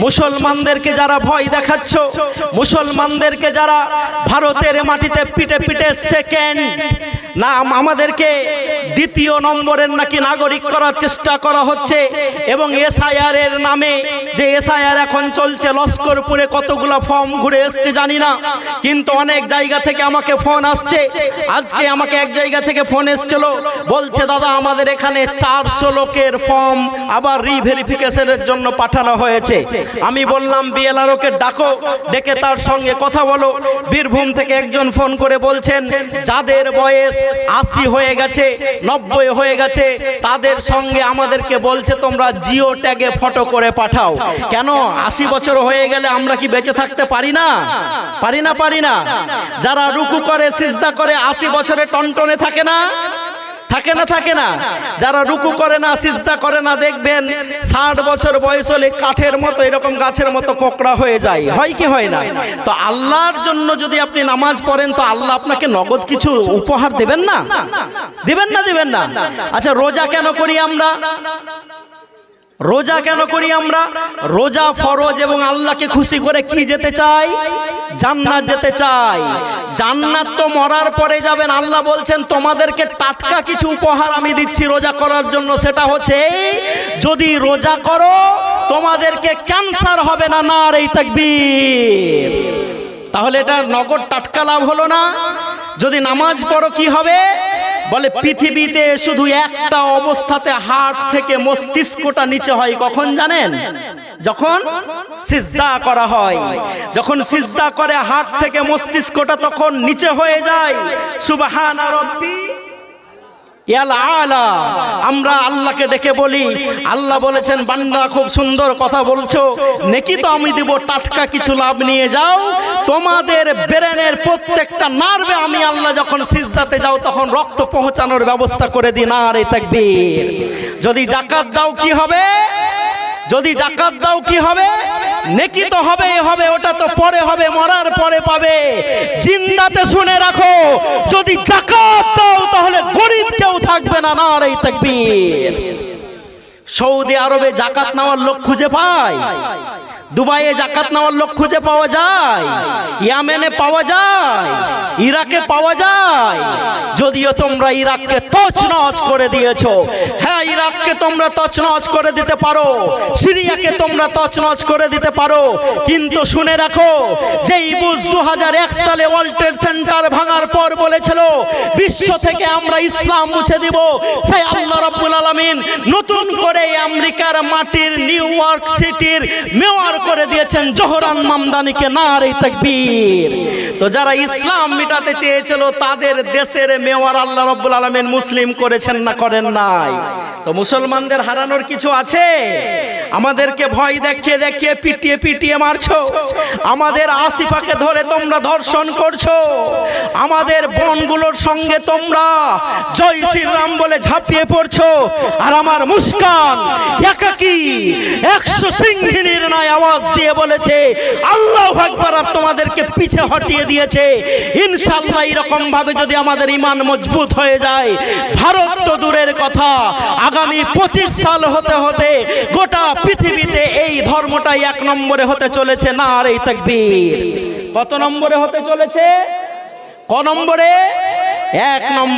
মুসলমানদেরকে যারা ভয় দেখাচ্ছ, মুসলমানদেরকে যারা ভারতের মাটিতে পিটে পিটে সেকেন্ড না আমাদেরকে দ্বিতীয় নম্বরের নাকি নাগরিক করার চেষ্টা করা হচ্ছে, এবং এসআইআর এর নামে যে এসআইআর এখন চলছে, লস্করপুরে কতগুলো ফর্ম ঘুরে এসছে জানি না, কিন্তু অনেক জায়গা থেকে আমাকে ফোন আসছে। আজকে আমাকে এক জায়গা থেকে ফোন এসছিল, বলছে দাদা আমাদের এখানে 400 লোকের ফর্ম আবার রিভেরিফিকেশনের জন্য পাঠানো হয়েছে। আমি বললাম বিএলআরওকে ডাকো, ডেকে তার সঙ্গে কথা বলো। বীরভূম থেকে একজন ফোন করে বলছেন যাদের বয়স 80 হয়ে গেছে, 90 হয়ে গেছে, তাদের সঙ্গে আমাদেরকে বলছে তোমরা জিও ট্যাগে ফটো করে পাঠাও। কেন 80 বছর হয়ে গেলে আমরা কি বেঁচে থাকতে পারি না? পারি না, পারি না। যারা রুকু করে সিজদা করে 80 বছরে টনটনে থাকে না? থাকে না, থাকে না। যারা রুকু করে না, সিজদা করে না, দেখবেন 60 বছর বয়স হলে কাঠের মতো, এরকম গাছের মতো কোকড়া হয়ে যায়। হয় কি হয় না? তো আল্লাহর জন্য যদি আপনি নামাজ পড়েন তো আল্লাহ আপনাকে নগদ কিছু উপহার দেবেন না? দিবেন না, দিবেন না? আচ্ছা, রোজা কেন করি আমরা? রোজা কেন করি আমরা? রোজা ফরজ এবং আল্লাহকে খুশি করে কি যেতে চাই? জান্নাত যেতে চাই। জান্নাত তো মরার পরে যাবেন। আল্লাহ বলছেন তোমাদেরকে টাটকা কিছু উপহার আমি দিচ্ছি রোজা করার জন্য, সেটা হচ্ছে যদি রোজা করো তোমাদেরকে ক্যান্সার হবে না। নারে তাকবীর। তাহলে এটা নগদ টাটকা লাভ হলো না? যদি নামাজ পড়ো কি হবে? বলে পৃথিবীতে শুধু একটা অবস্থাতে হার্ট থেকে মস্তিষ্কটা নিচে হয়, কখন জানেন? যখন সিজদা করা হয়। যখন সিজদা করে হার্ট থেকে মস্তিষ্কটা তখন নিচে হয়ে যায়। সুবহানা রাব্বি ইয়াল আলা। আমরা আল্লাহকে ডেকে বলি, আল্লাহ বলেছেন বান্দা খুব সুন্দর কথা বলছো, নেকি তো আমি দিব, টাটকা কিছু লাভ নিয়ে যাও। তোমাদের ব্রেনের প্রত্যেকটা নার্ভে আমি আল্লাহ যখন সিজদাতে যাও তখন রক্ত পৌঁছানোর ব্যবস্থা করে দিই। নারে তাকবীর। যদি যাকাত দাও কি হবে? যদি যাকাত দাও কি হবে? নেকি তো হবেই হবে, ওটা তো পরে হবে, মরার পরে পাবে। জিন্দাতে শুনে রাখো, যদি যাকাত দাও তাহলে গরিব কেউ থাকবে না। নারে তাকবীর। সৌদি আরবে যাকাত নেওয়ার লোক খুঁজে পায়, দুবাইয়ে যাকাত নেওয়ার লোক খুঁজে পাওয়া যায়, ইয়েমেনে পাওয়া যায়, ইরাকে পাওয়া যায়। যদিও তোমরা ইরাককে তছনছ করে দিয়েছো, হ্যাঁ ইরাককে তোমরা তছনছ করে দিতে পারো, সিরিয়াকে তোমরা তছনছ করে দিতে পারো, কিন্তু শুনে রাখো যেই বুশ 2001 সালে ওয়ার্ল্ড ট্রেড সেন্টার ভাঙার পর বলেছিল বিশ্ব থেকে আমরা ইসলাম মুছে দিব, সেই আল্লাহ রাব্বুল আলামিন নতুন করে আমেরিকার মাটির নিউ ইয়র্ক সিটির মেয়র করে দিয়েছেন জোহরান মামদানিকে। নারে তাকবীর। তো যারা ইসলাম মিটাতে চেয়েছিল তাদের দেশের মেয়র আল্লাহ রাব্বুল আলামিন মুসলিম করেছেন না করেন নাই? তো মুসলমানদের হারানোর কিছু আছে? আমাদেরকে ভয় দেখিয়ে দেখিয়ে পিটিয়ে পিটিয়ে মারছো, আমাদের আসিফাকে ধরে তোমরা ধর্ষণ করছো, আমাদের বনগুলোর সঙ্গে তোমরা জয় শ্রীরাম বলে ঝাঁপিয়ে পড়ছো, আর আমার মুস্কান একাকী 100 সিংহিনীর ন্যায় আওয়াজ দিয়ে বলেছে আল্লাহু আকবার, আর তোমাদেরকে পিছে হটিয়ে দিয়েছে। ইনশাআল্লাহ এরকম ভাবে যদি আমাদের ঈমান মজবুত হয়ে যায়, ভারত তো দূরের কথা, আগামী 25 সাল হতে হতে গোটা পৃথিবীতে এই ধর্মটাই 1 নম্বরে হতে চলেছে। নারে তাকবীর। কত নম্বরে হতে চলেছে? ক নম্বরে? 1 নম্বর।